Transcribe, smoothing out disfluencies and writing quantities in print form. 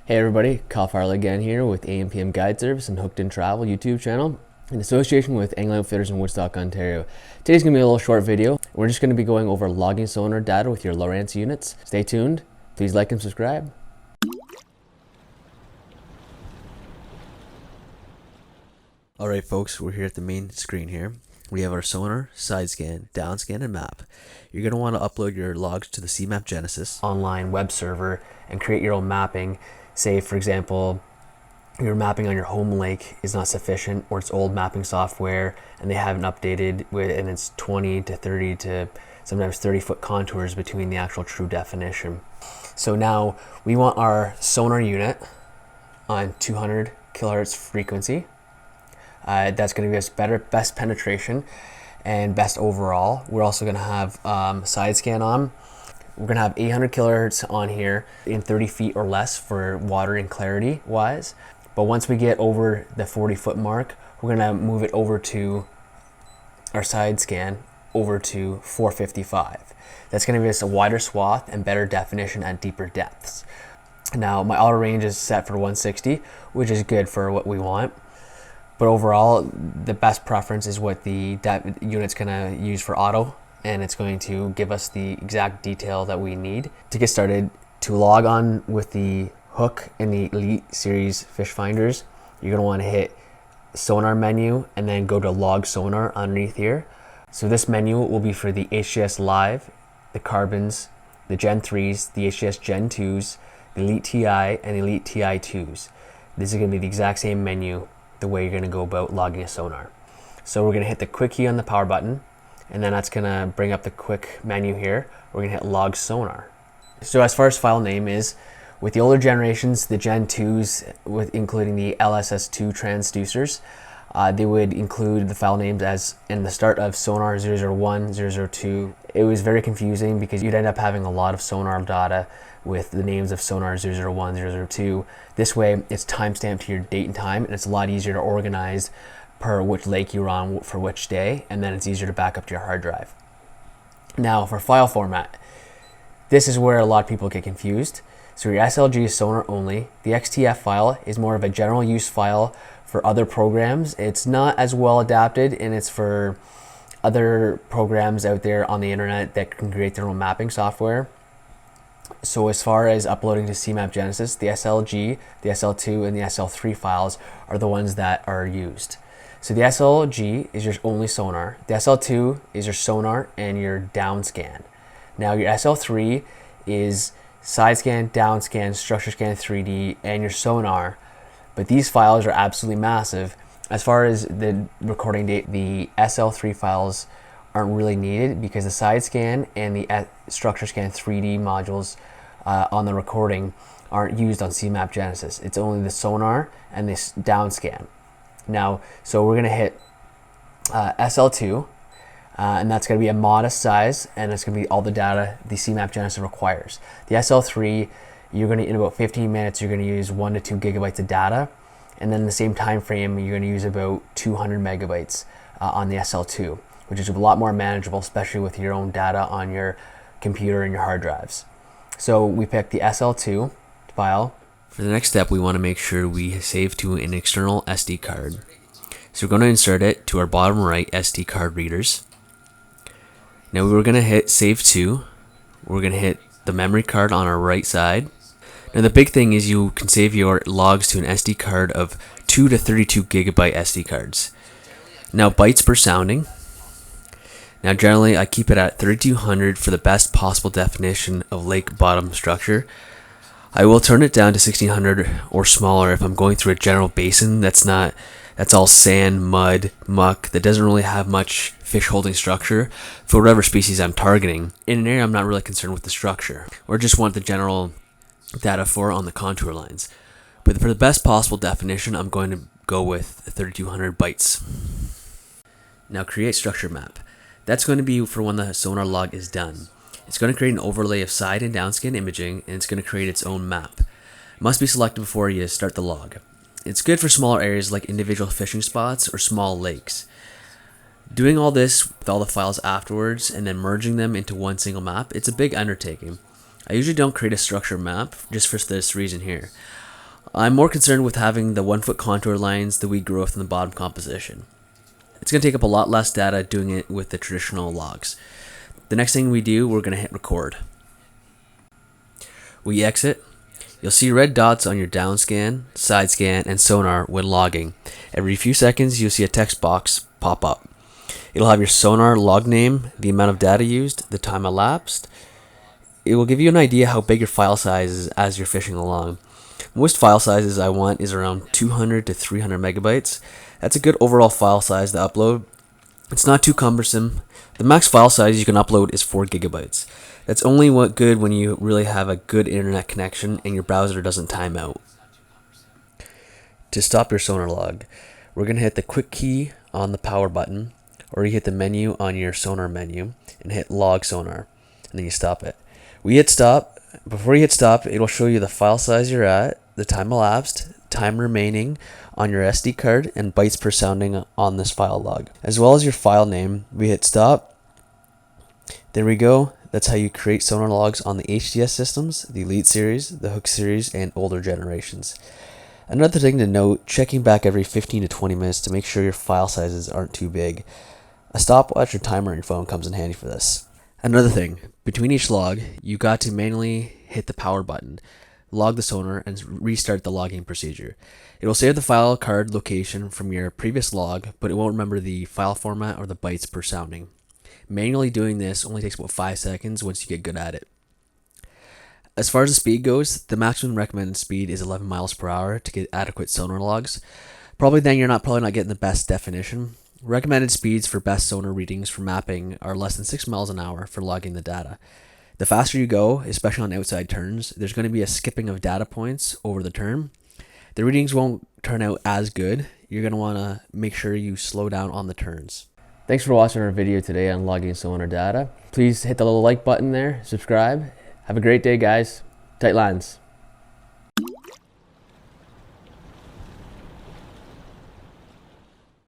Hey everybody, Farley again here with AM/PM Guide Service and Hooked in Travel YouTube channel in association with Angling Outfitters in Woodstock, Ontario. Today's going to be a little short video. We're just going to be going over logging sonar data with your Lowrance units. Stay tuned. Please like and subscribe. Alright folks, we're here at the main screen here. We have our sonar, side scan, down scan, and map. You're going to want to upload your logs to the CMap Genesis online web server and create your own mapping. Say, for example, your mapping on your home lake is not sufficient, or it's old mapping software and they haven't updated and it's 20 to 30 to sometimes 30-foot contours between the actual true definition. So now we want our sonar unit on 200 kilohertz frequency. That's going to give us best penetration and best overall. We're also going to have side scan on. We're going to have 800 kilohertz on here in 30 feet or less for water and clarity wise. But once we get over the 40-foot mark, we're going to move it over to our side scan over to 455. That's going to give us a wider swath and better definition at deeper depths. Now my auto range is set for 160, which is good for what we want. But overall, the best preference is what the unit's going to use for auto, and it's going to give us the exact detail that we need. To get started, to log on with the hook in the Elite Series fish finders, you're going to want to hit Sonar menu and then go to Log Sonar underneath here. So this menu will be for the HDS Live, the Carbons, the Gen 3s, the HDS Gen 2s, the Elite TI, and Elite TI 2s. This is going to be the exact same menu the way you're going to go about logging a sonar. So we're going to hit the quick key on the power button, and then that's going to bring up the quick menu here. We're going to hit Log Sonar. So as far as file name is, with the older generations, the Gen 2s, with including the LSS2 transducers, they would include the file names as in the start of Sonar 001, 002. It was very confusing because you'd end up having a lot of sonar data with the names of Sonar 001, 002. This way, it's timestamped to your date and time, and it's a lot easier to organize per which lake you're on for which day, and then it's easier to back up to your hard drive. Now, for file format, this is where a lot of people get confused. So your SLG is sonar only. The XTF file is more of a general use file for other programs. It's not as well adapted, and it's for other programs out there on the internet that can create their own mapping software. So as far as uploading to CMap Genesis, the SLG, the SL2, and the SL3 files are the ones that are used. So the SLG is your only sonar. The SL2 is your sonar and your down scan. Now your SL3 is side scan, down scan, structure scan 3D, and your sonar. But these files are absolutely massive. As far as the recording date, the SL3 files aren't really needed because the side scan and the structure scan 3D modules on the recording aren't used on CMap Genesis. It's only the sonar and this down scan. Now, so we're gonna hit SL2, and that's gonna be a modest size, and it's gonna be all the data the CMap Genesis requires. The SL3, you're gonna, in about 15 minutes, you're gonna use 1 to 2 gigabytes of data, and then in the same time frame, you're gonna use about 200 megabytes on the SL2, which is a lot more manageable, especially with your own data on your computer and your hard drives. So we picked the SL2 file. For the next step, we want to make sure we save to an external SD card. So we're going to insert it to our bottom right SD card readers. Now we're going to hit Save To. We're going to hit the memory card on our right side. Now the big thing is you can save your logs to an SD card of 2 to 32 gigabyte SD cards. Now bytes per sounding. Now generally I keep it at 3200 for the best possible definition of lake bottom structure. I will turn it down to 1600 or smaller if I'm going through a general basin that's all sand, mud, muck, that doesn't really have much fish holding structure for whatever species I'm targeting. In an area I'm not really concerned with the structure, or just want the general data for on the contour lines. But for the best possible definition, I'm going to go with 3200 bytes. Now create structure map. That's going to be for when the sonar log is done. It's going to create an overlay of side and down scan imaging, and it's going to create its own map. It must be selected before you start the log. It's good for smaller areas like individual fishing spots or small lakes. Doing all this with all the files afterwards and then merging them into one single map, it's a big undertaking. I usually don't create a structure map just for this reason here. I'm more concerned with having the 1 foot contour lines, the weed growth, and the bottom composition. It's going to take up a lot less data doing it with the traditional logs. The next thing we do, we're going to hit record. We exit. You'll see red dots on your down scan, side scan, and sonar when logging. Every few seconds, you'll see a text box pop up. It'll have your sonar log name, the amount of data used, the time elapsed. It will give you an idea how big your file size is as you're fishing along. Most file sizes I want is around 200 to 300 megabytes. That's a good overall file size to upload. It's not too cumbersome. The max file size you can upload is 4 gigabytes. That's only good when you really have a good internet connection and your browser doesn't time out. To stop your sonar log, we're going to hit the quick key on the power button, or you hit the menu on your sonar menu and hit log sonar, and then you stop it. We hit stop. Before you hit stop, it'll show you the file size you're at, the time elapsed, time remaining on your SD card, and bytes per sounding on this file log, as well as your file name. We hit stop. There we go. That's how you create sonar logs on the HDS systems, the Elite series, the Hook series, and older generations. Another thing to note, checking back every 15 to 20 minutes to make sure your file sizes aren't too big. A stopwatch or timer on your phone comes in handy for this. Another thing, between each log, you got to manually hit the power button, log the sonar, and restart the logging procedure. It will save the file card location from your previous log, but it won't remember the file format or the bytes per sounding. Manually doing this only takes about 5 seconds once you get good at it. As far as the speed goes, the maximum recommended speed is 11 miles per hour to get adequate sonar logs. Probably not getting the best definition. Recommended speeds for best sonar readings for mapping are less than 6 miles an hour for logging the data. The faster you go, especially on outside turns, there's going to be a skipping of data points over the turn. The readings won't turn out as good. You're going to want to make sure you slow down on the turns. Thanks for watching our video today on logging sonar data. Please hit the little like button there, subscribe. Have a great day, guys. Tight lines.